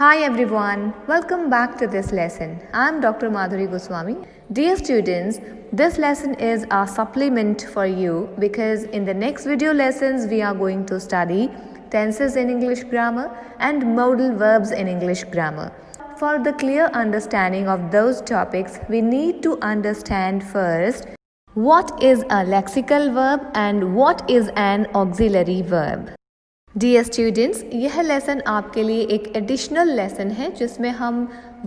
Hi everyone, welcome back to this lesson. I am Dr. Madhuri Goswami. Dear students, this lesson is a supplement for you because in the next video lessons we are going to study tenses in English grammar and modal verbs in English grammar. For the clear understanding of those topics, we need to understand first what is a lexical verb and what is an auxiliary verb. Dear students, यह lesson आपके लिए एक additional lesson है जिसमें हम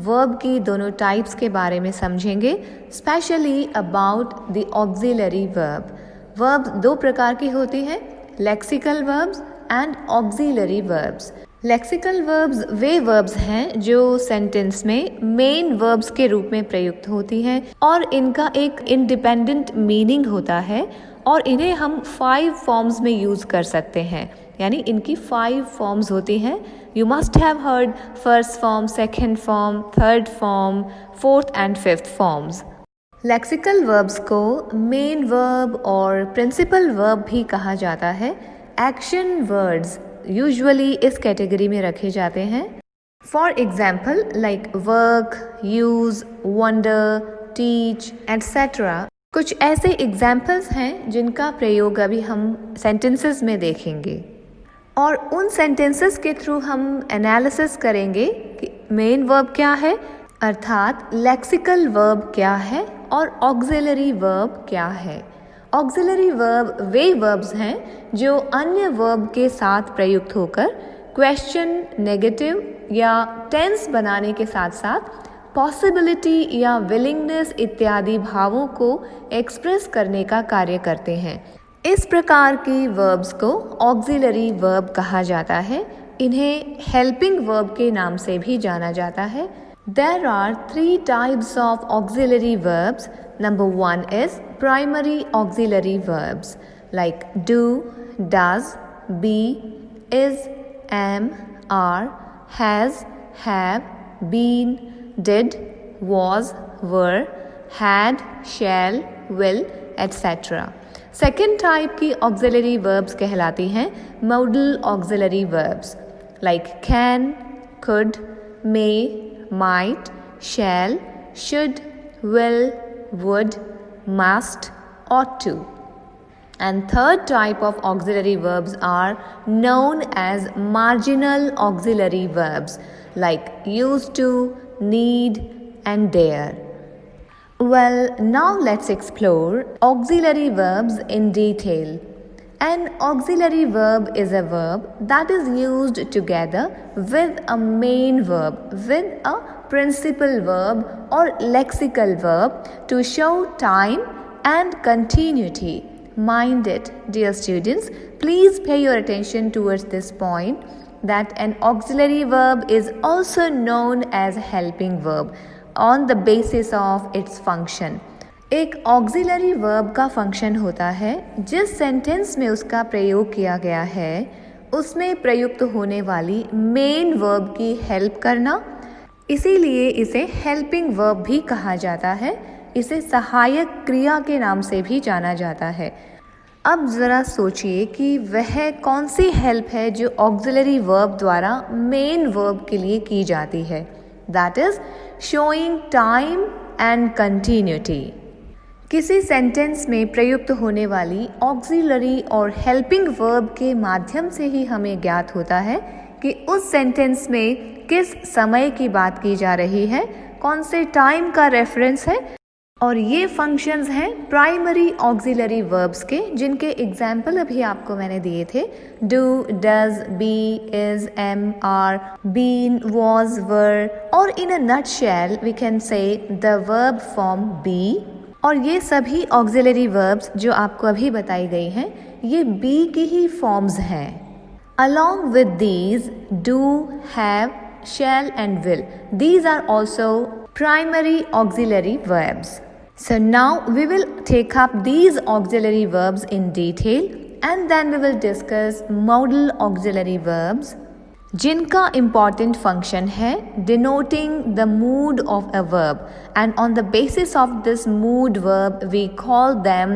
verb की दोनों types के बारे में समझेंगे, specially about the auxiliary verb. Verbs दो प्रकार की होती हैं, lexical verbs and auxiliary verbs. Lexical verbs way verbs हैं जो सेंटेंस में मेन वर्ब्स के रूप में प्रयुक्त होती हैं और इनका एक इंडिपेंडेंट मीनिंग होता है और इन्हें हम 5 फॉर्म्स में यूज़ कर सकते हैं, यानी इनकी 5 फॉर्म्स होती हैं. You must have heard first form, second form, third form, fourth and fifth forms. Lexical verbs को मेन वर्ब और प्रिंसिपल वर्ब भी कहा जाता है. एक्शन वर्ड्स यूजुअली इस कैटेगरी में रखे जाते हैं. For example like work, use, wonder, teach etcetera. कुछ ऐसे एग्जाम्पल्स हैं जिनका प्रयोग अभी हम सेंटेंसेस में देखेंगे और उन सेंटेंसेस के थ्रू हम एनालिसिस करेंगे कि मेन वर्ब क्या है, अर्थात लेक्सिकल वर्ब क्या है और ऑक्सिलरी वर्ब क्या है. ऑक्सिलरी वर्ब वे वर्ब्स हैं जो अन्य वर्ब के साथ प्रयुक्त होकर क्वेश्चन, नेगेटिव या टेंस बनाने के साथ साथ पॉसिबिलिटी या विलिंगनेस इत्यादि भावों को एक्सप्रेस करने का कार्य करते हैं. इस प्रकार की वर्ब्स को ऑक्सिलरी वर्ब कहा जाता है. इन्हें हेल्पिंग वर्ब के नाम से भी जाना जाता है. There are 3 types of auxiliary verbs. Number 1 is primary auxiliary verbs like do, does, be, is, am, are, has, have, been, did, was, were, had, shall, will, etc. Second type की auxiliary verbs कहलाती हैं modal auxiliary verbs like can, could, may, might, shall, should, will, would, must, ought to. And third type of auxiliary verbs are known as marginal auxiliary verbs like used to, need and dare. Well, now let's explore auxiliary verbs in detail. An auxiliary verb is a verb that is used together with a main verb, with a principal verb or lexical verb to show time and continuity. Mind it, dear students, please pay your attention towards this point that an auxiliary verb is also known as helping verb on the basis of its function. एक auxiliary verb का function होता है जिस sentence में उसका प्रयोग किया गया है उसमें प्रयुक्त होने वाली मेन वर्ब की हेल्प करना. इसीलिए इसे हेल्पिंग वर्ब भी कहा जाता है. इसे सहायक क्रिया के नाम से भी जाना जाता है. अब ज़रा सोचिए कि वह कौन सी हेल्प है जो ऑक्सिलरी वर्ब द्वारा मेन वर्ब के लिए की जाती है. That is showing time and continuity. किसी सेंटेंस में प्रयुक्त होने वाली ऑक्सिलरी और हेल्पिंग वर्ब के माध्यम से ही हमें ज्ञात होता है कि उस सेंटेंस में किस समय की बात की जा रही है, कौन से टाइम का रेफरेंस है. और ये फंक्शंस हैं प्राइमरी ऑक्सिलरी वर्ब्स के, जिनके एग्जाम्पल अभी आपको मैंने दिए थे. Do, does, be, is, am, are, been, was, were. और in a nutshell we can say the verb form be. और ये सभी ऑक्सिलरी वर्ब्स जो आपको अभी बताई गई हैं ये बी की ही फॉर्म्स हैं. Along with these do, have, shall and will. These are also primary auxiliary verbs. So now we will take up these auxiliary verbs in detail and then we will discuss modal auxiliary verbs जिनका important function है denoting the mood of a verb, and on the basis of this mood verb we call them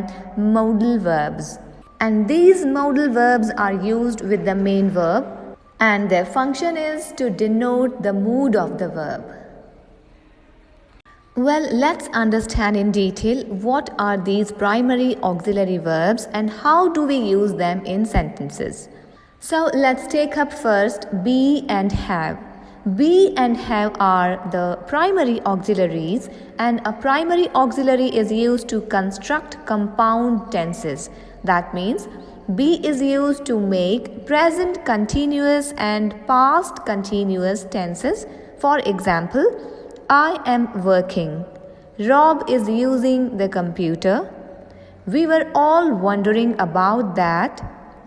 modal verbs. And these modal verbs are used with the main verb and their function is to denote the mood of the verb. Well, let's understand in detail what are these primary auxiliary verbs and how do we use them in sentences. So let's take up first be and have. Be and have are the primary auxiliaries, and a primary auxiliary is used to construct compound tenses. That means be is used to make present continuous and past continuous tenses. For example, I am working. Rob is using the computer. We were all wondering about that.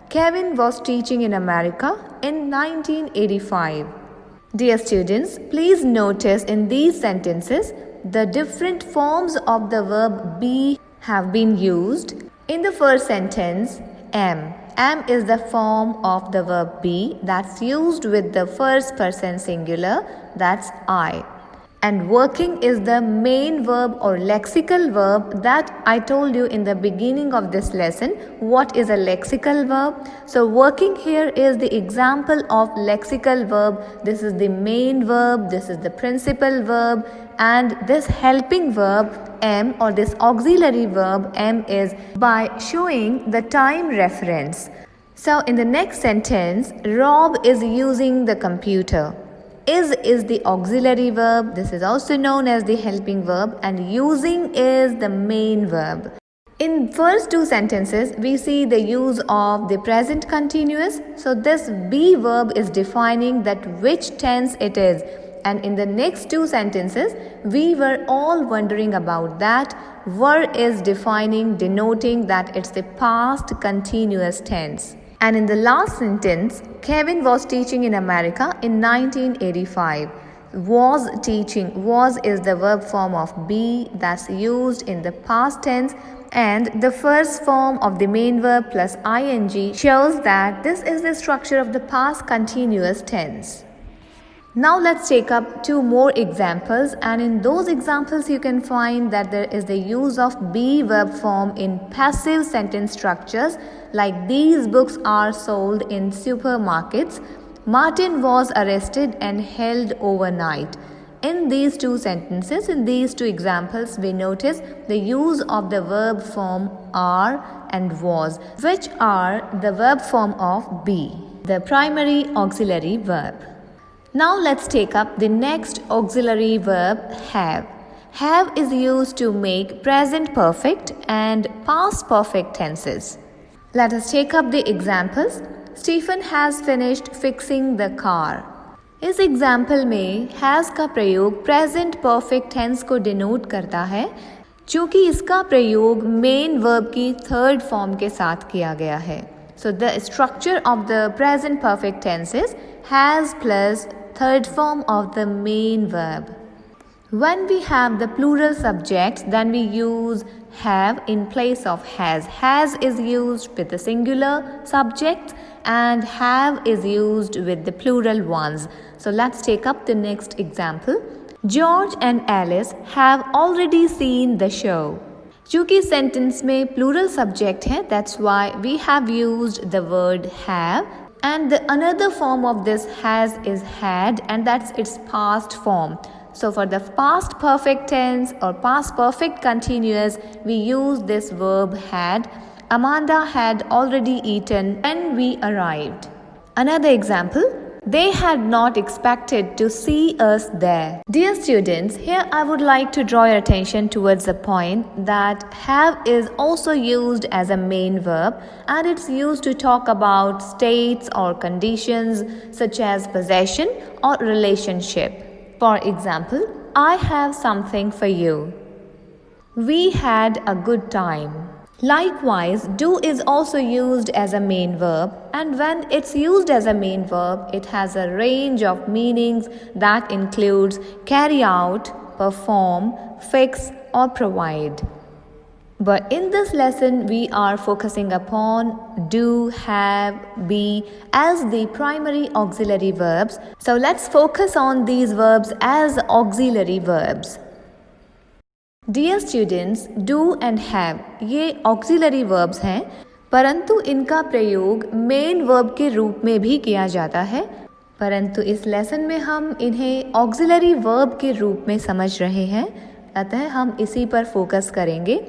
Kevin was teaching in America in 1985. Dear students, please notice in these sentences the different forms of the verb be have been used. In the first sentence, am. Am is the form of the verb be that's used with the first person singular, that's I. And working is the main verb or lexical verb that I told you in the beginning of this lesson. What is a lexical verb? So working here is the example of lexical verb. This is the main verb, this is the principal verb, and this helping verb am or this auxiliary verb am is by showing the time reference. So in the next sentence, Rob is using the computer. Is the auxiliary verb. This is also known as the helping verb, and using is the main verb. In first two sentences, we see the use of the present continuous. So this be verb is defining that which tense it is. And in the next two sentences, we were all wondering about that. Were is defining, denoting that it's the past continuous tense. And in the last sentence, Kevin was teaching in America in 1985. Was teaching. Was is the verb form of be that's used in the past tense, and the first form of the main verb plus ing shows that this is the structure of the past continuous tense. Now let's take up two more examples, and in those examples you can find that there is the use of be verb form in passive sentence structures, like these books are sold in supermarkets. Martin was arrested and held overnight. In these two sentences, in these two examples, we notice the use of the verb form are and was, which are the verb form of be, the primary auxiliary verb. Now let's take up the next auxiliary verb, have. Have is used to make present perfect and past perfect tenses. Let us take up the examples. Stephen has finished fixing the car. इस example में has का प्रयोग present perfect tense को denote करता है, चूँकि इसका प्रयोग मेन वर्ब की थर्ड फॉर्म के साथ किया गया है. So the structure of the present perfect tense is has plus third form of the main verb. When we have the plural subjects, then we use have in place of has. Has is used with the singular subject and have is used with the plural ones. So let's take up the next example. George and Alice have already seen the show. चूँकि sentence में plural subject है, that's why we have used the word have. And the another form of this has is had, and that's its past form. So for the past perfect tense or past perfect continuous, we use this verb had. Amanda had already eaten when we arrived. Another example, they had not expected to see us there. Dear students, here I would like to draw your attention towards the point that have is also used as a main verb, and it's used to talk about states or conditions such as possession or relationship. For example, I have something for you. We had a good time. Likewise, do is also used as a main verb, and when it's used as a main verb, it has a range of meanings that includes carry out, perform, fix, or provide. But in this lesson, we are focusing upon do, have, be as the primary auxiliary verbs. So let's focus on these verbs as auxiliary verbs. Dear students, do and have ये auxiliary verbs हैं, परंतु इनका प्रयोग main verb के रूप में भी किया जाता है. परंतु इस लेसन में हम इन्हें ऑक्सिलरी वर्ब के रूप में समझ रहे हैं, अतः हम इसी पर फोकस करेंगे.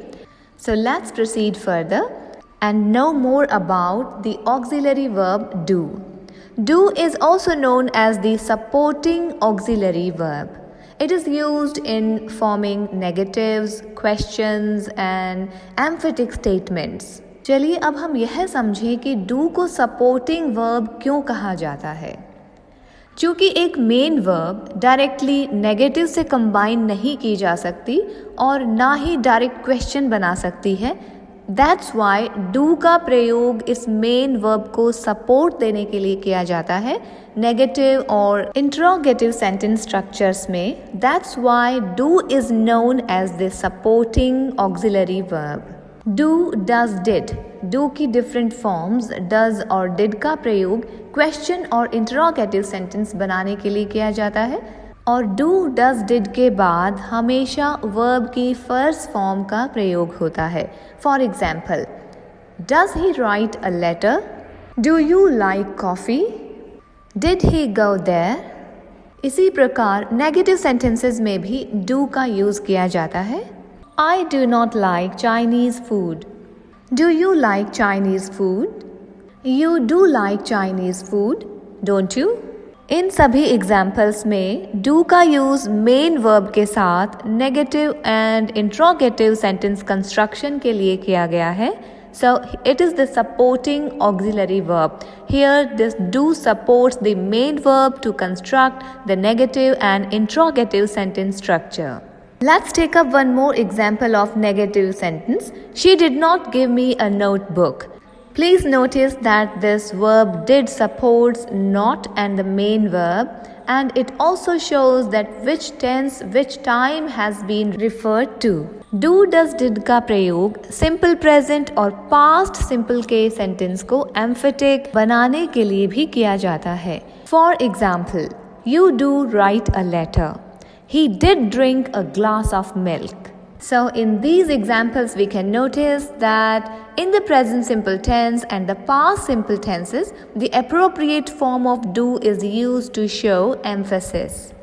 So let's proceed further and know more about the auxiliary verb do. Do is also known as the supporting auxiliary verb. It is used in forming negatives, questions and emphatic statements. चलिए अब हम यह समझें कि do को supporting verb क्यों कहा जाता है. चूँकि एक मेन वर्ब डायरेक्टली नेगेटिव से कंबाइन नहीं की जा सकती और ना ही डायरेक्ट क्वेश्चन बना सकती है, दैट्स वाई डू का प्रयोग इस मेन वर्ब को सपोर्ट देने के लिए किया जाता है नेगेटिव और इंट्रोगेटिव सेंटेंस स्ट्रक्चर्स में. That's why do is known as the supporting auxiliary verb. Do, does, did. Do की डिफरेंट फॉर्म्स डज और डिड का प्रयोग क्वेश्चन और इंटरोगेटिव सेंटेंस बनाने के लिए किया जाता है और डू, डज, डिड के बाद हमेशा वर्ब की फर्स्ट फॉर्म का प्रयोग होता है. For example, does he write a letter? Do you like coffee? Did he go there? इसी प्रकार नेगेटिव सेंटेंसेस में भी डू का यूज किया जाता है. I do not like Chinese food. Do you like Chinese food? You do like Chinese food, don't you? इन सभी examples में do का यूज मेन वर्ब के साथ negative and interrogative sentence construction के लिए किया गया है. So it is the supporting auxiliary verb. Here this do supports the main verb to construct the negative and interrogative sentence structure. Let's take up one more example of negative sentence. She did not give me a notebook. Please notice that this verb did supports not and the main verb, and it also shows that which tense, which time has been referred to. Do, does, did का प्रयोग simple present और past simple के sentence को emphatic बनाने के लिए भी किया जाता है. For example, you do write a letter. He did drink a glass of milk. So in these examples we can notice that in the present simple tense and the past simple tenses, the appropriate form of do is used to show emphasis.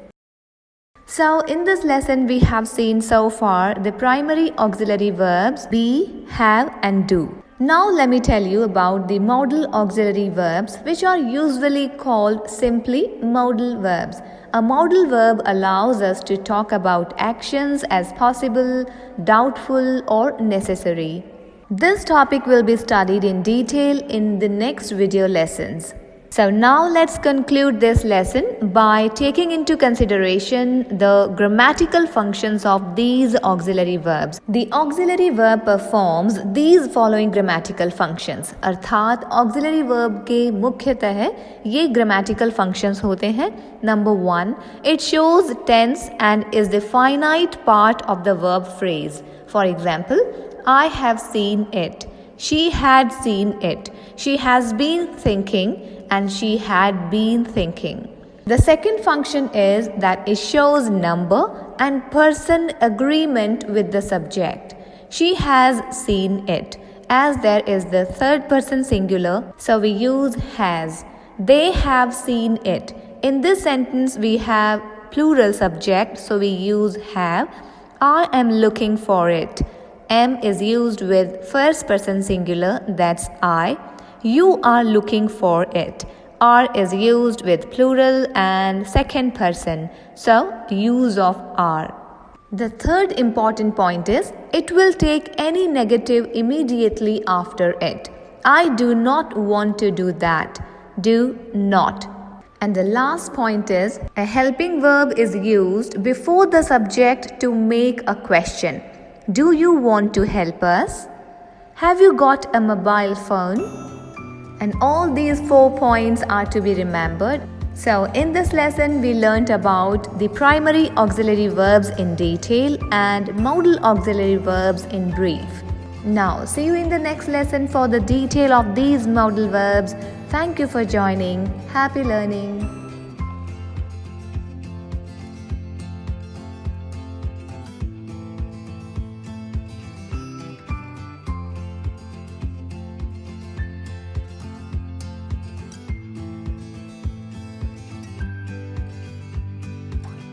So in this lesson we have seen so far the primary auxiliary verbs be, have and do. Now let me tell you about the modal auxiliary verbs, which are usually called simply modal verbs. A modal verb allows us to talk about actions as possible, doubtful or necessary. This topic will be studied in detail in the next video lessons. So now let's conclude this lesson by taking into consideration the grammatical functions of these auxiliary verbs. The auxiliary verb performs these following grammatical functions. अर्थात auxiliary verb के मुख्यतः ये grammatical functions होते हैं. Number 1, it shows tense and is the finite part of the verb phrase. For example, I have seen it. She had seen it. She has been thinking and she had been thinking. The second function is that it shows number and person agreement with the subject. She has seen it. As there is the third person singular, so we use has. They have seen it. In this sentence we have plural subject, so we use have. I am looking for it. Am is used with first person singular, that's I. You are looking for it. Are is used with plural and second person, so use of are. The third important point is it will take any negative immediately after it. I do not want to do that. Do not. And the last point is a helping verb is used before the subject to make a question. Do you want to help us? Have you got a mobile phone? And all these 4 points are to be remembered. So in this lesson we learnt about the primary auxiliary verbs in detail and modal auxiliary verbs in brief. Now see you in the next lesson for the detail of these modal verbs. Thank you for joining. Happy learning.